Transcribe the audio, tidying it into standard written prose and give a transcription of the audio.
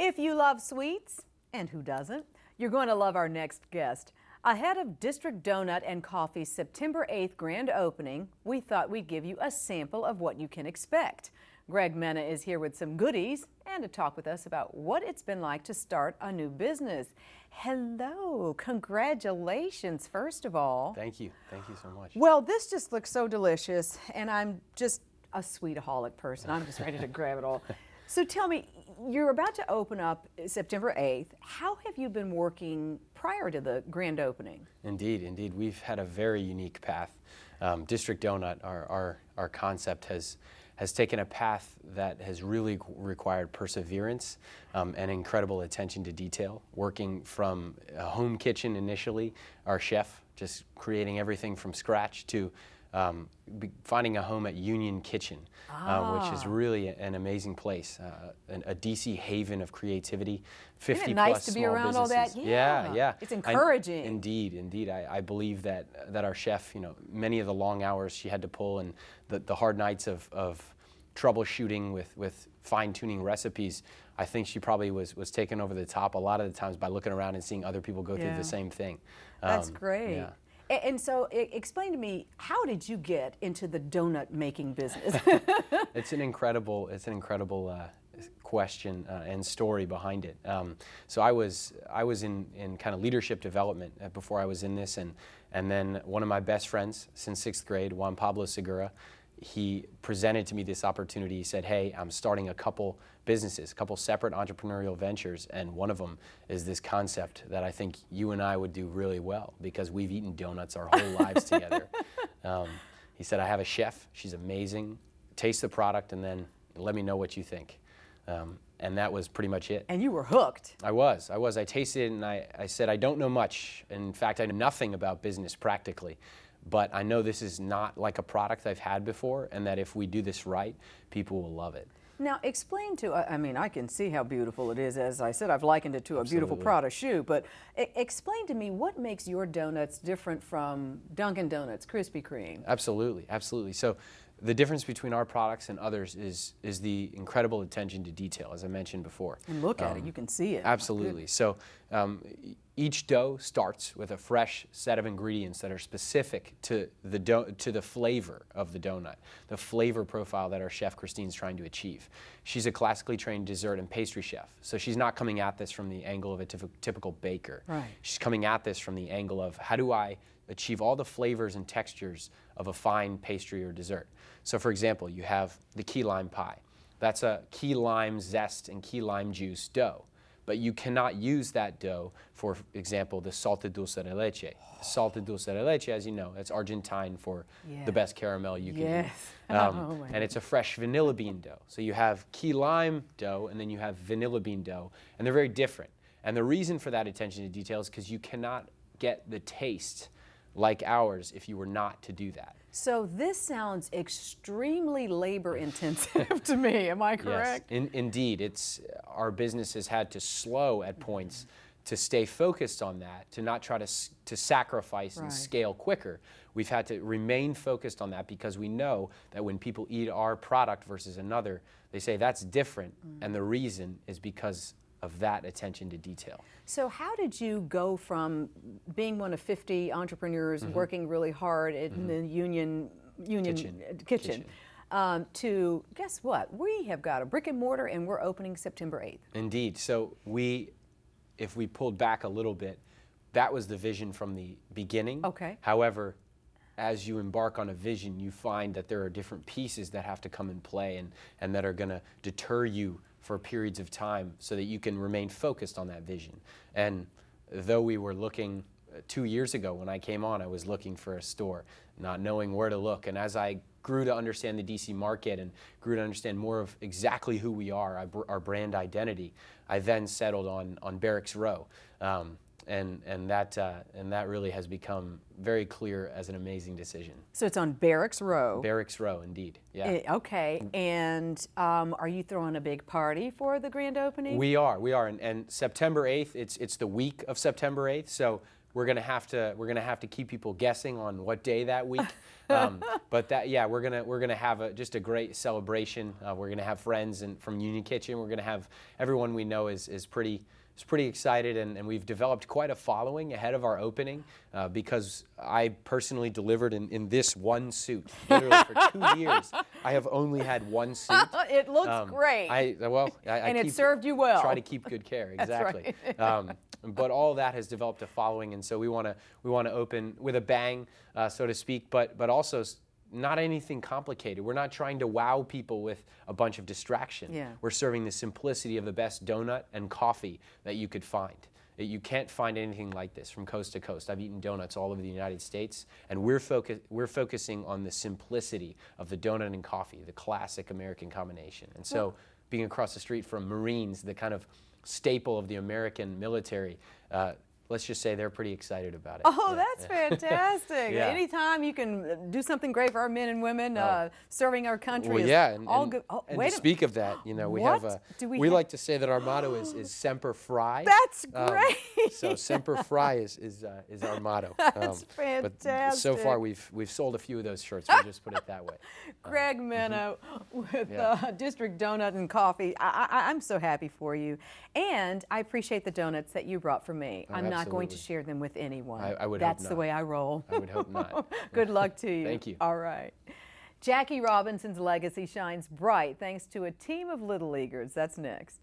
If you love sweets, and who doesn't, you're going to love our next guest. Ahead of District Donut and Coffee's September 8th grand opening, we thought we'd give you a sample of what you can expect. Greg Menna is here with some goodies and to talk with us about what it's been like to start a new business. Hello, congratulations, first of all. Thank you so much. Well, this just looks so delicious, and I'm just a sweetaholic person. I'm just ready to grab it all. So tell me, you're about to open up September 8th. How have you been working prior to the grand opening? Indeed. We've had a very unique path. District Donut, our concept, has taken a path that has really required perseverance and incredible attention to detail. Working from a home kitchen initially, our chef just creating everything from scratch, to finding a home at Union Kitchen, which is really an amazing place, a DC haven of creativity. 50 Isn't it nice plus to be small around businesses. all that? Yeah. It's encouraging. Indeed. I believe that our chef, many of the long hours she had to pull and the hard nights of troubleshooting with fine-tuning recipes, I think she probably was taken over the top a lot of the times by looking around and seeing other people go through the same thing. That's great. Yeah. And so explain to me, how did you get into the donut making business? It's an incredible question and story behind it. So I was in kind of leadership development before I was in this, and then one of my best friends since 6th grade, Juan Pablo Segura, he presented to me this opportunity. He said, "Hey, I'm starting a couple businesses, a couple separate entrepreneurial ventures, and one of them is this concept that I think you and I would do really well because we've eaten donuts our whole lives together." He said, "I have a chef. She's amazing. Taste the product and then let me know what you think." And that was pretty much it. And you were hooked. I was. I tasted it and I said, I don't know much. In fact, I know nothing about business practically. But I know this is not like a product I've had before, and that if we do this right, people will love it. Now, explain to, I mean, I can see how beautiful it is. As I said, I've likened it to a beautiful Prada shoe, but explain to me what makes your donuts different from Dunkin' Donuts, Krispy Kreme? Absolutely. So the difference between our products and others is the incredible attention to detail, as I mentioned before. And look at it, you can see it. Absolutely. So each dough starts with a fresh set of ingredients that are specific to the flavor of the donut, the flavor profile that our chef Christine's trying to achieve. She's a classically trained dessert and pastry chef, so she's not coming at this from the angle of a typical baker. Right. She's coming at this from the angle of, how do I achieve all the flavors and textures of a fine pastry or dessert? So for example, you have the key lime pie. That's a key lime zest and key lime juice dough. But you cannot use that dough, for example, the salted dulce de leche. Salted dulce de leche, as you know, it's Argentine for the best caramel you can eat. And it's a fresh vanilla bean dough. So you have key lime dough and then you have vanilla bean dough, and they're very different. And the reason for that attention to detail is because you cannot get the taste like ours if you were not to do that. So this sounds extremely labor intensive to me, am I correct? Yes, indeed. Our business has had to slow at points to stay focused on that, to not try to sacrifice and scale quicker. We've had to remain focused on that because we know that when people eat our product versus another, they say that's different, and the reason is because of that attention to detail. So how did you go from being one of 50 entrepreneurs working really hard in the Union Kitchen to, guess what? We have got a brick and mortar and we're opening September 8th. Indeed. So if we pulled back a little bit, that was the vision from the beginning. Okay. However, as you embark on a vision, you find that there are different pieces that have to come in play and that are going to deter you for periods of time so that you can remain focused on that vision. And though we were looking 2 years ago when I came on, I was looking for a store, not knowing where to look. And as I grew to understand the DC market and grew to understand more of exactly who we are, our brand identity, I then settled on Barracks Row. And that really has become very clear as an amazing decision. So it's on Barracks Row. Barracks Row, indeed. Yeah. Okay. And are you throwing a big party for the grand opening? We are. And September 8th, it's the week of September 8th. So we're gonna have to keep people guessing on what day that week. But we're gonna have just a great celebration. We're gonna have friends from Union Kitchen. We're gonna have everyone we know is pretty excited, and we've developed quite a following ahead of our opening because I personally delivered in this one suit. Literally for 2 years, I have only had one suit. It looks great. And it served you well. Try to keep good care, exactly. That's right. But all that has developed a following, and so we want to open with a bang, so to speak, but also not anything complicated. We're not trying to wow people with a bunch of distraction. Yeah. We're serving the simplicity of the best donut and coffee that you could find. You can't find anything like this from coast to coast. I've eaten donuts all over the United States, and we're focusing on the simplicity of the donut and coffee, the classic American combination. And so being across the street from Marines, the kind of staple of the American military, let's just say they're pretty excited about it. Oh, that's fantastic. Yeah. Anytime you can do something great for our men and women serving our country is all good. Oh, and wait to speak of that, we like to say that our motto is Semper Fi. That's great. So Semper Fi is our motto. That's fantastic. But so far we've sold a few of those shirts. We'll just put it that way. Greg Menna with District Donut and Coffee. I'm so happy for you, and I appreciate the donuts that you brought for me. I'm not going to share them with anyone. I would That's hope the not. way I roll. I would hope not. Good luck to you. Thank you. All right. Jackie Robinson's legacy shines bright thanks to a team of Little Leaguers. That's next.